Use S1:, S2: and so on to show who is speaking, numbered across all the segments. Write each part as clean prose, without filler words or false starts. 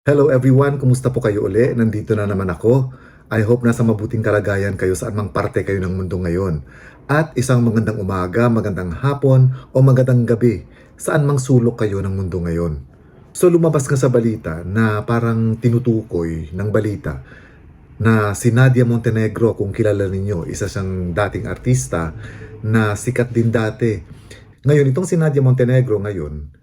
S1: Hello everyone, kumusta po kayo uli? Nandito na naman ako. I hope nasa mabuting kalagayan kayo saan mang parte kayo ng mundo ngayon. At isang magandang umaga, magandang hapon o magandang gabi saan mang sulok kayo ng mundo ngayon. So lumabas nga sa balita na parang tinutukoy ng balita na si Nadia Montenegro, kung kilala ninyo, isa siyang dating artista na sikat din dati. Ngayon, itong si Nadia Montenegro ngayon,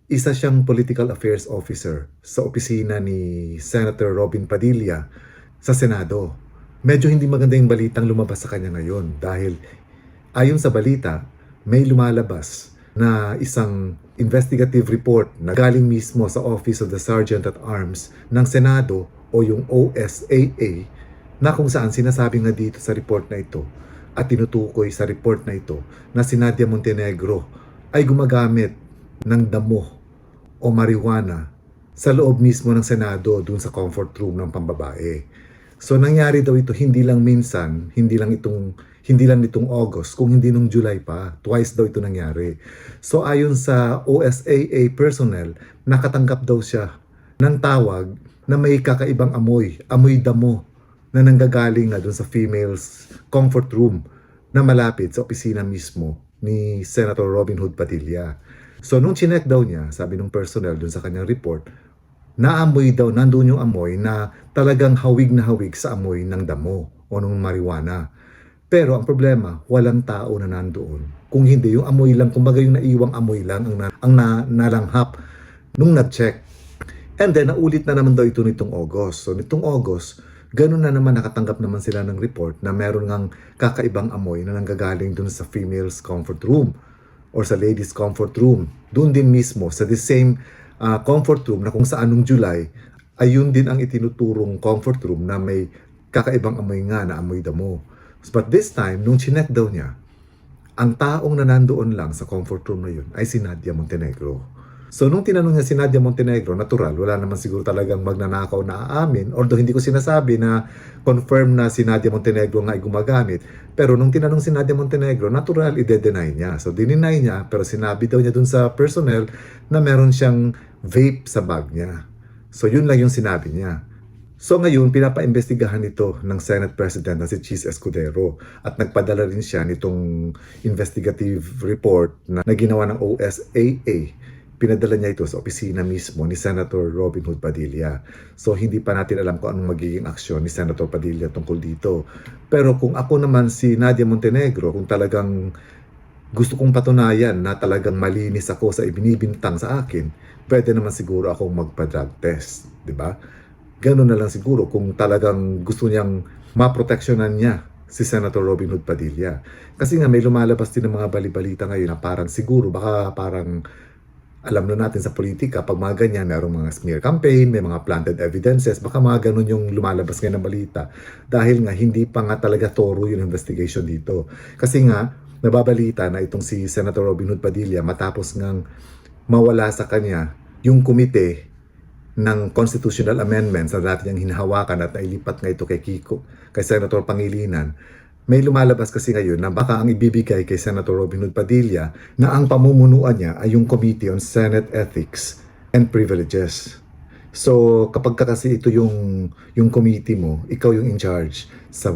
S1: isa siyang political affairs officer sa opisina ni Senator Robin Padilla sa Senado. Medyo hindi maganda yung balitang lumabas sa kanya ngayon dahil ayon sa balita, may lumalabas na isang investigative report na galing mismo sa Office of the Sergeant at Arms ng Senado o yung OSAA na kung saan sinasabi nga dito sa report na ito at tinutukoy sa report na ito na si Nadia Montenegro ay gumagamit ng damo o marijuana sa loob mismo ng Senado dun sa comfort room ng pambabae. So nangyari daw ito hindi lang minsan, hindi lang nitong August, kung hindi nung July pa. Twice daw ito nangyari. So ayon sa OSAA personnel, nakatanggap daw siya ng tawag na may kakaibang amoy damo na nanggagaling nga dun sa female's comfort room na malapit sa opisina mismo ni Senator Robin Hood Padilla. So nung chinek daw niya, sabi ng personnel dun sa kanyang report, naamoy daw, nandun yung amoy na talagang hawig na hawig sa amoy ng damo o ng marijuana. Pero ang problema, walang tao na nandoon. Kung hindi, yung amoy lang, kumbaga yung naiwang amoy lang ang nalanghap nung nag-check. And then, naulit na naman daw ito nitong August. So nitong August, ganun na naman nakatanggap naman sila ng report na meron ngang kakaibang amoy na nanggagaling dun sa female's comfort room or sa ladies' comfort room. Doon din mismo, sa the same comfort room na kung saan nung July, ayun din ang itinuturong comfort room na may kakaibang amoy nga na amoy damo. But this time, nung chinek daw niya, ang taong na nandoon lang sa comfort room na yun ay si Nadia Montenegro. So nung tinanong niya si Nadia Montenegro, natural, wala naman siguro talagang magnanakaw na aamin. Although hindi ko sinasabi na confirm na si Nadia Montenegro nga ay gumagamit. Pero nung tinanong si Nadia Montenegro, natural, i-deny niya. So dininay niya, pero sinabi daw niya dun sa personnel na meron siyang vape sa bag niya. So yun lang yung sinabi niya. So ngayon, pinapaimbestigahan ito ng Senate President na si Chis Escudero at nagpadala rin siya nitong investigative report na ginawa ng OSAA. Pinadala niya ito sa opisina mismo ni Senator Robin Hood Padilla. So hindi pa natin alam kung anong magiging aksyon ni Senator Padilla tungkol dito. Pero kung ako naman si Nadia Montenegro, kung talagang gusto kong patunayan na talagang malinis ako sa ibinibintang sa akin, pwede naman siguro akong magpa-drug test, di ba? Ganun na lang siguro kung talagang gusto niyang maproteksyonan niya si Senator Robin Hood Padilla. Kasi nga may lumalabas din ng mga balibalita ngayon na parang siguro, baka parang alam na natin sa politika, pag mga ganyan, mayroong mga smear campaign, may mga planted evidences, baka mga ganun yung lumalabas ngayon ng balita. Dahil nga, hindi pa nga talaga thorough yung investigation dito. Kasi nga, nababalita na itong si Senator Robin Hood Padilla, matapos ngang mawala sa kanya yung komite ng constitutional amendments na dati niyang hinahawakan at nailipat nga ito kay Senator Pangilinan. May lumalabas kasi ngayon na baka ang ibibigay kay Senator Robin Hood Padilla na ang pamumunuan niya ay yung Committee on Senate Ethics and Privileges. So kapag kasi ito yung committee mo, ikaw yung in charge sa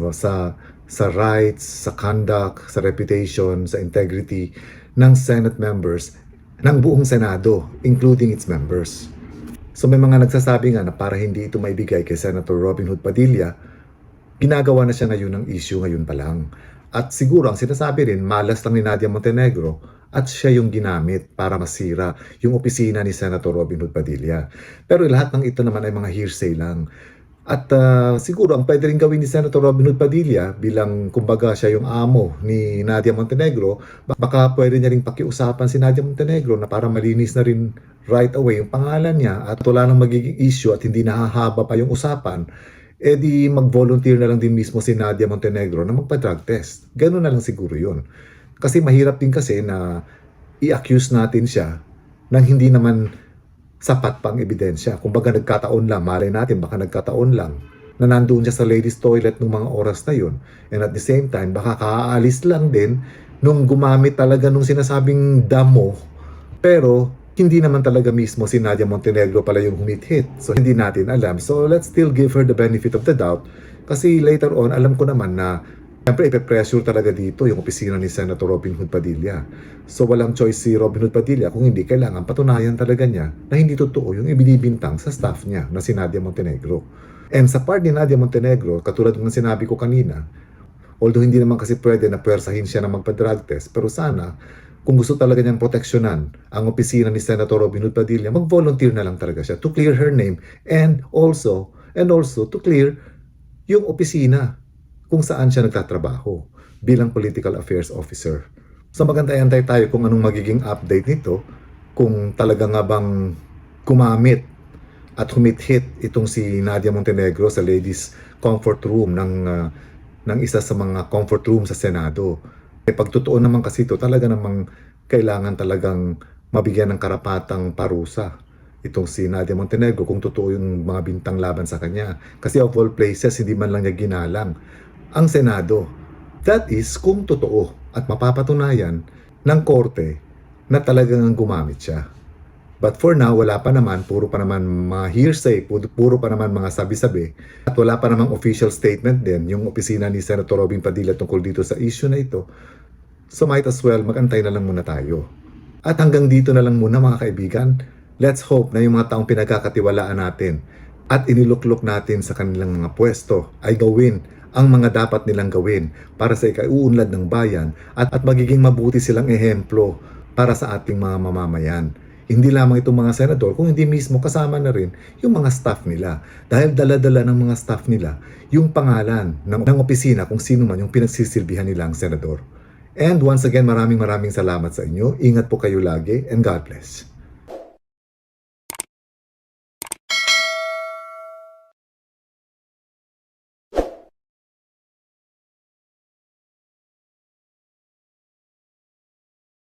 S1: rights, sa conduct, sa reputation, sa integrity ng Senate members ng buong Senado, including its members. So may mga nagsasabi nga na para hindi ito maibigay kay Senator Robin Hood Padilla, ginagawa na siya ngayon ng issue ngayon pa lang. At siguro ang sinasabi rin, malas lang ni Nadia Montenegro at siya yung ginamit para masira yung opisina ni Senator Robin Hood Padilla. Pero lahat ng ito naman ay mga hearsay lang. At siguro ang pwede rin gawin ni Senator Robin Hood Padilla bilang kumbaga siya yung amo ni Nadia Montenegro, baka pwede niya rin pakiusapan si Nadia Montenegro na para malinis na rin right away yung pangalan niya at wala nang magiging issue at hindi nahahaba pa yung usapan, di mag-volunteer na lang din mismo si Nadia Montenegro na magpa-drug test. Ganun na lang siguro yun. Kasi mahirap din kasi na i-accuse natin siya nang hindi naman sapat pang ebidensya. Kung baga nagkataon lang, malay natin baka nagkataon lang na nandoon siya sa ladies toilet ng mga oras na yun. And at the same time, baka kaalis lang din nung gumamit talaga nung sinasabing damo. Pero hindi naman talaga mismo si Nadia Montenegro pala yung humit-hit. So hindi natin alam. So let's still give her the benefit of the doubt. Kasi later on, alam ko naman na siyempre ipe-pressure talaga dito yung opisina ni Senator Robin Hood Padilla. So walang choice si Robin Hood Padilla kung hindi kailangan patunayan talaga niya na hindi totoo yung ibinibintang sa staff niya na si Nadia Montenegro. And sa part ni Nadia Montenegro, katulad ng sinabi ko kanina, although hindi naman kasi pwede na pwersahin siya na magpa-drug test, pero sana kung gusto talaga niyang proteksyonan ang opisina ni Senator Robin Hood Padilla, mag-volunteer na lang talaga siya to clear her name and also to clear yung opisina kung saan siya nagtatrabaho bilang political affairs officer. So magantay-antay tayo kung anong magiging update nito, kung talaga nga bang gumamit at humit-hit itong si Nadia Montenegro sa ladies comfort room ng isa sa mga comfort room sa Senado. Pag totoo naman kasi ito, talaga namang kailangan talagang mabigyan ng karapatang parusa itong si Nadia Montenegro kung totoo yung mga bintang laban sa kanya. Kasi of all places, hindi man lang niya ginalang ang Senado. That is kung totoo at mapapatunayan ng korte na talagang gumamit siya. But for now, wala pa naman, puro pa naman mga hearsay, puro pa naman mga sabi-sabi, at wala pa namang official statement din yung opisina ni Senator Robin Padilla tungkol dito sa issue na ito. So might as well magantay na lang muna tayo. At hanggang dito na lang muna mga kaibigan. Let's hope na yung mga taong pinagkakatiwalaan natin at iniluklok natin sa kanilang mga pwesto ay gawin ang mga dapat nilang gawin para sa ikauunlad ng bayan at magiging mabuti silang ehemplo para sa ating mga mamamayan. Hindi lamang itong mga senador, kung hindi mismo kasama na rin yung mga staff nila. Dahil dala-dala ng mga staff nila yung pangalan ng opisina kung sino man yung pinagsisilbihan nilang senador. And once again, maraming salamat sa inyo. Ingat po kayo lagi and God bless.